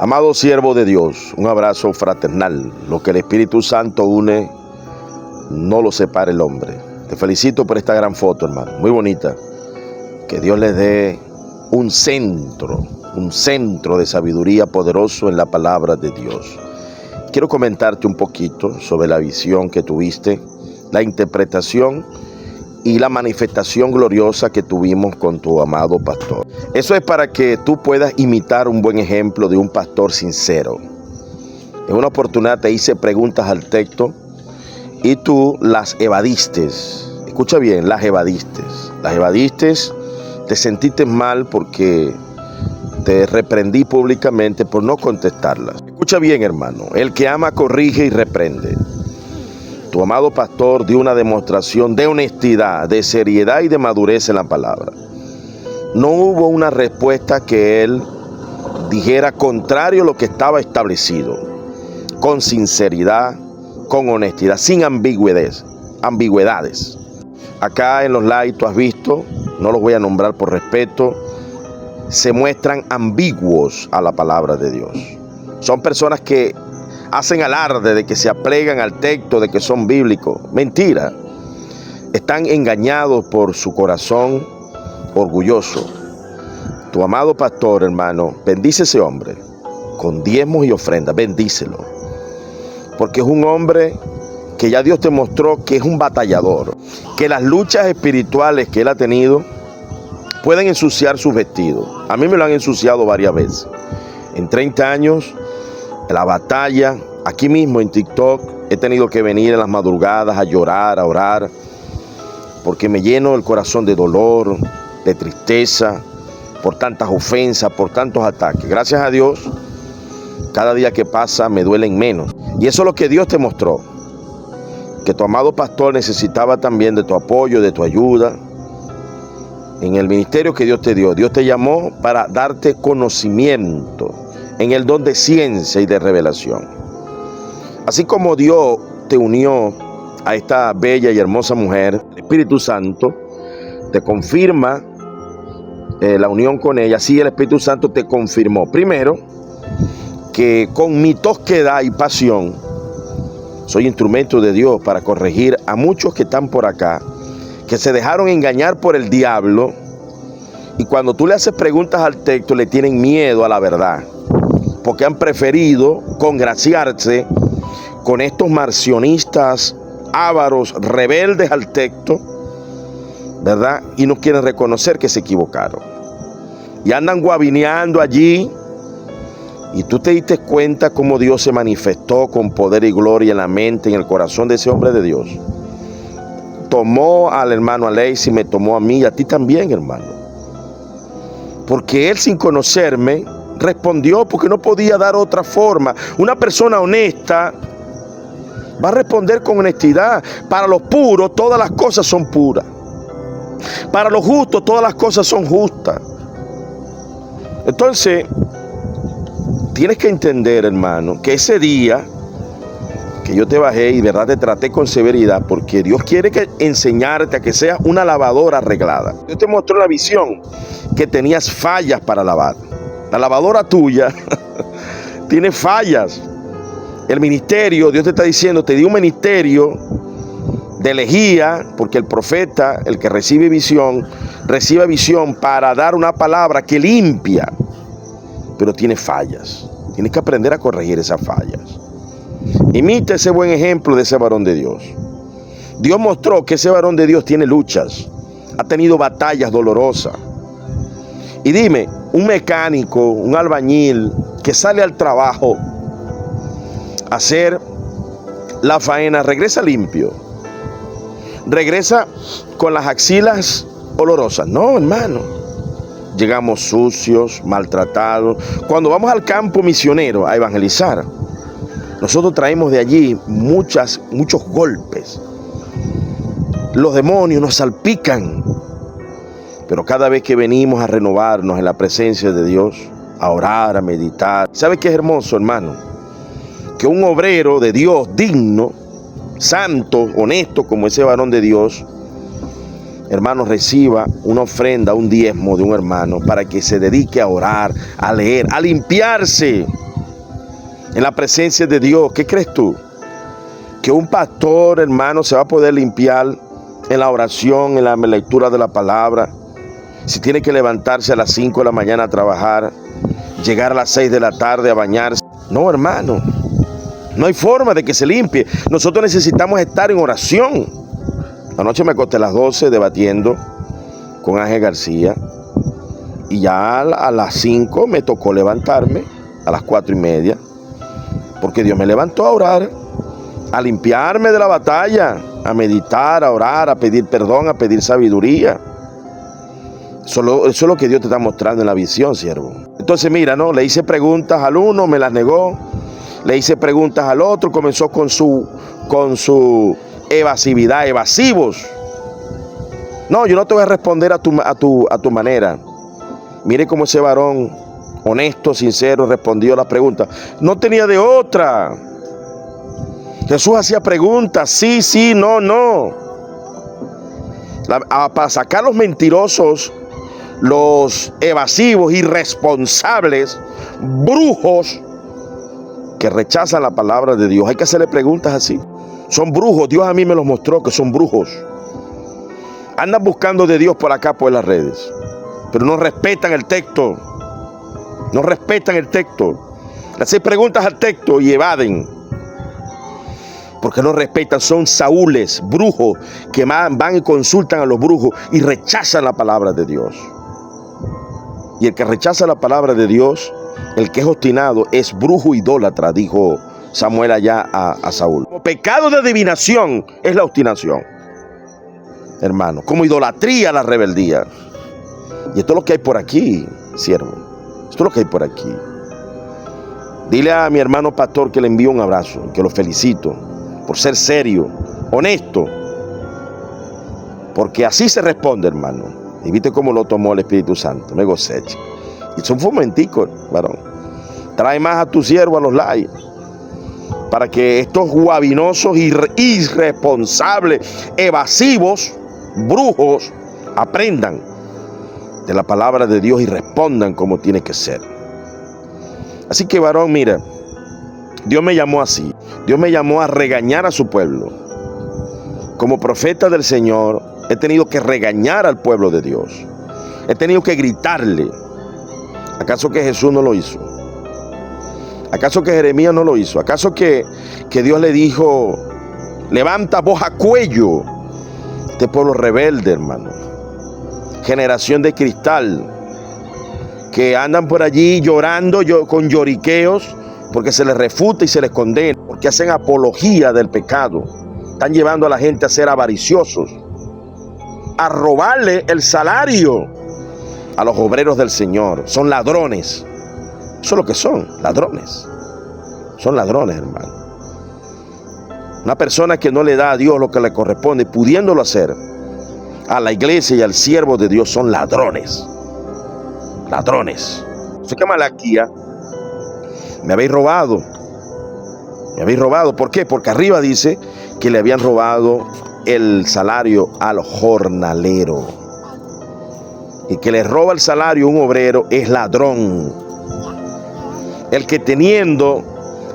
Amado siervo de Dios, un abrazo fraternal. Lo que el Espíritu Santo une, no lo separa el hombre. Te felicito por esta gran foto, hermano, muy bonita. Que Dios les dé un centro de sabiduría poderoso en la palabra de Dios. Quiero comentarte un poquito sobre la visión que tuviste, la interpretación y la manifestación gloriosa que tuvimos con tu amado pastor. Eso es para que tú puedas imitar un buen ejemplo de un pastor sincero. En una oportunidad te hice preguntas al texto y tú las evadiste. Escucha bien, las evadiste. Te sentiste mal porque te reprendí públicamente por no contestarlas. Escucha bien, hermano, el que ama corrige y reprende. Tu amado pastor dio una demostración de honestidad, de seriedad y de madurez en la palabra. No hubo una respuesta que él dijera contrario a lo que estaba establecido. Con sinceridad, con honestidad, sin ambigüedades. Acá en los likes tú has visto, no los voy a nombrar por respeto, se muestran ambiguos a la palabra de Dios. Son personas que hacen alarde de que se aplegan al texto, de que son bíblicos. Mentira. Están engañados por su corazón orgulloso. Tu amado pastor, hermano, bendice a ese hombre con diezmos y ofrendas. Bendícelo. Porque es un hombre que ya Dios te mostró que es un batallador. Que las luchas espirituales que él ha tenido pueden ensuciar sus vestidos. A mí me lo han ensuciado varias veces. En 30 años, la batalla, aquí mismo en TikTok, he tenido que venir en las madrugadas a llorar, a orar, porque me lleno el corazón de dolor, de tristeza, por tantas ofensas, por tantos ataques. Gracias a Dios, cada día que pasa me duelen menos. Y eso es lo que Dios te mostró, que tu amado pastor necesitaba también de tu apoyo, de tu ayuda, en el ministerio que Dios te dio. Dios te llamó para darte conocimiento en el don de ciencia y de revelación. Así como Dios te unió a esta bella y hermosa mujer, el Espíritu Santo te confirma la unión con ella. Así el Espíritu Santo te confirmó. Primero, que con mi tosquedad y pasión soy instrumento de Dios para corregir a muchos que están por acá, que se dejaron engañar por el diablo, y cuando tú le haces preguntas al texto le tienen miedo a la verdad, porque han preferido congraciarse con estos marcionistas ávaros, rebeldes al texto, ¿verdad? Y no quieren reconocer que se equivocaron. Y andan guabineando allí, y tú te diste cuenta cómo Dios se manifestó con poder y gloria en la mente, en el corazón de ese hombre de Dios. Tomó al hermano Alexis, me tomó a mí y a ti también, hermano. Porque él, sin conocerme, respondió porque no podía dar otra forma. Una persona honesta va a responder con honestidad. Para los puros todas las cosas son puras. Para los justos todas las cosas son justas. Entonces, tienes que entender, hermano, que ese día que yo te bajé y verdad te traté con severidad, porque Dios quiere enseñarte a que seas una lavadora arreglada. Dios te mostró la visión que tenías fallas para lavar. La lavadora tuya tiene fallas. El ministerio, Dios te está diciendo, te dio un ministerio de elegía, porque el profeta, el que recibe visión para dar una palabra que limpia, pero tiene fallas. Tienes que aprender a corregir esas fallas. Imita ese buen ejemplo de ese varón de Dios. Dios mostró que ese varón de Dios tiene luchas, ha tenido batallas dolorosas. Y dime, un mecánico, un albañil que sale al trabajo a hacer la faena, regresa limpio, regresa con las axilas olorosas. No, hermano, llegamos sucios, maltratados. Cuando vamos al campo misionero a evangelizar, nosotros traemos de allí muchos golpes. Los demonios nos salpican. Pero cada vez que venimos a renovarnos en la presencia de Dios, a orar, a meditar. ¿Sabe qué es hermoso, hermano? Que un obrero de Dios digno, santo, honesto como ese varón de Dios, hermano, reciba una ofrenda, un diezmo de un hermano para que se dedique a orar, a leer, a limpiarse. en la presencia de Dios. ¿Qué crees tú? Que un pastor, hermano, se va a poder limpiar en la oración, en la lectura de la palabra, si tiene que levantarse a las 5 de la mañana a trabajar, llegar a las 6 de la tarde a bañarse. No, hermano, no hay forma de que se limpie. Nosotros necesitamos estar en oración. Anoche me acosté a las 12 debatiendo con Ángel García, y ya a las 5 me tocó levantarme, a las 4:30, porque Dios me levantó a orar, a limpiarme de la batalla, a meditar, a orar, a pedir perdón, a pedir sabiduría. Eso es lo que Dios te está mostrando en la visión, siervo. Entonces mira, ¿no? Le hice preguntas al uno, me las negó. Le hice preguntas al otro, comenzó con su evasividad, evasivos. No, yo no te voy a responder a tu manera. Mire cómo ese varón honesto, sincero, respondió a la pregunta. No tenía de otra. Jesús hacía preguntas, sí, sí, no, no. Para sacar los mentirosos, los evasivos, irresponsables, brujos que rechazan la palabra de Dios, hay que hacerle preguntas así. Son brujos, Dios a mí me los mostró que son brujos. Andan buscando de Dios por acá, por las redes, pero no respetan el texto. No respetan el texto. Le hacen preguntas al texto y evaden, porque no respetan. Son saúles, brujos, que van y consultan a los brujos y rechazan la palabra de Dios. Y el que rechaza la palabra de Dios, el que es obstinado, es brujo idólatra, dijo Samuel allá a Saúl. Como pecado de adivinación es la obstinación, hermano. Como idolatría, la rebeldía. Y esto es lo que hay por aquí, siervo. Esto es lo que hay por aquí. Dile a mi hermano pastor que le envío un abrazo, que lo felicito por ser serio, honesto. Porque así se responde, hermano. Y viste cómo lo tomó el Espíritu Santo. Me gocé. Y son momenticos, varón. Trae más a tu siervo a los likes, para que estos guabinosos, irresponsables, evasivos, brujos, aprendan de la palabra de Dios y respondan como tiene que ser. Así que, varón, mira, Dios me llamó así. Dios me llamó a regañar a su pueblo. Como profeta del Señor, he tenido que regañar al pueblo de Dios. He tenido que gritarle. ¿Acaso que Jesús no lo hizo? ¿Acaso que Jeremías no lo hizo? ¿Acaso que Dios le dijo, levanta voz a cuello? Este pueblo rebelde, hermano. Generación de cristal, que andan por allí llorando con lloriqueos, porque se les refuta y se les condena, porque hacen apología del pecado. Están llevando a la gente a ser avariciosos, a robarle el salario a los obreros del Señor. Son ladrones. Eso es lo que son, ladrones. Son ladrones, hermano. Una persona que no le da a Dios lo que le corresponde, pudiéndolo hacer, a la iglesia y al siervo de Dios, son ladrones. Ladrones. Sé que Malaquía, me habéis robado. Me habéis robado. ¿Por qué? Porque arriba dice que le habían robado el salario al jornalero. Y que le roba el salario a un obrero es ladrón. El que teniendo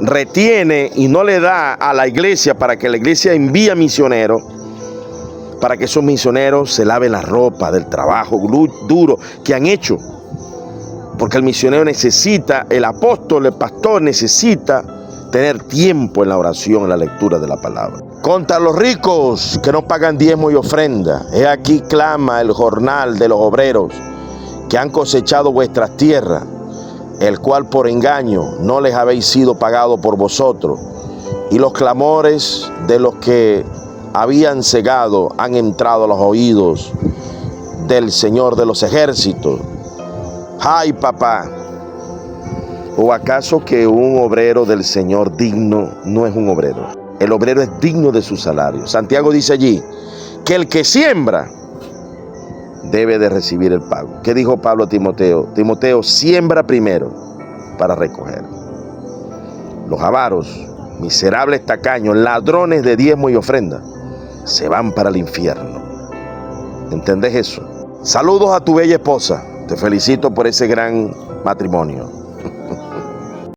retiene y no le da a la iglesia para que la iglesia envíe misioneros, para que esos misioneros se laven la ropa del trabajo duro que han hecho. Porque el misionero necesita, el apóstol, el pastor necesita tener tiempo en la oración, en la lectura de la palabra. Contra los ricos que no pagan diezmo y ofrenda, he aquí clama el jornal de los obreros que han cosechado vuestras tierras, el cual por engaño no les habéis sido pagado por vosotros, y los clamores de los que habían cegado han entrado a los oídos del Señor de los ejércitos. ¡Ay, papá! ¿O acaso que un obrero del Señor digno no es un obrero? El obrero es digno de su salario. Santiago dice allí que el que siembra debe de recibir el pago. ¿Qué dijo Pablo a Timoteo? Timoteo, siembra primero para recoger. Los avaros, miserables tacaños, ladrones de diezmo y ofrenda, se van para el infierno. ¿Entendés eso? Saludos a tu bella esposa. Te felicito por ese gran matrimonio.